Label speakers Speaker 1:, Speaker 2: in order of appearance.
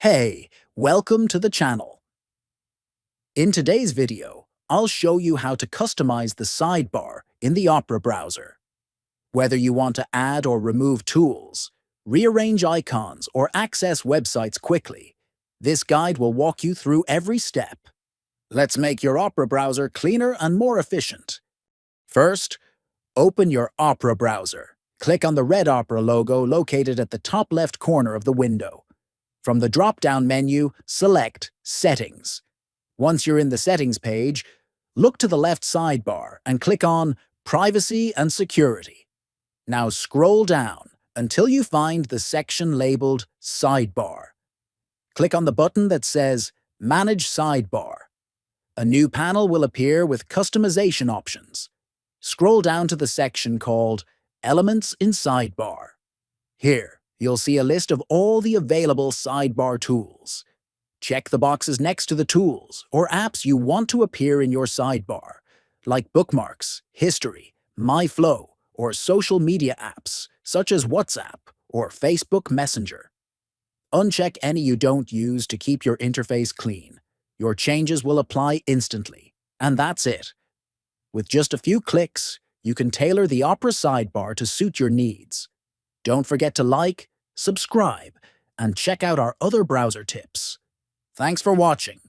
Speaker 1: Hey, welcome to the channel. In today's video, I'll show you how to customize the sidebar in the Opera browser. Whether you want to add or remove tools, rearrange icons, or access websites quickly, this guide will walk you through every step. Let's make your Opera browser cleaner and more efficient. First, open your Opera browser. Click on the red Opera logo located at the top left corner of the window. From the drop-down menu, select Settings. Once you're in the Settings page, look to the left sidebar and click on Privacy and Security. Now scroll down until you find the section labeled Sidebar. Click on the button that says Manage Sidebar. A new panel will appear with customization options. Scroll down to the section called Elements in Sidebar. Here, you'll see a list of all the available sidebar tools. Check the boxes next to the tools or apps you want to appear in your sidebar, like Bookmarks, History, My Flow, or social media apps such as WhatsApp or Facebook Messenger. Uncheck any you don't use to keep your interface clean. Your changes will apply instantly, and that's it. With just a few clicks, you can tailor the Opera sidebar to suit your needs. Don't forget to like, subscribe, and check out our other browser tips. Thanks for watching.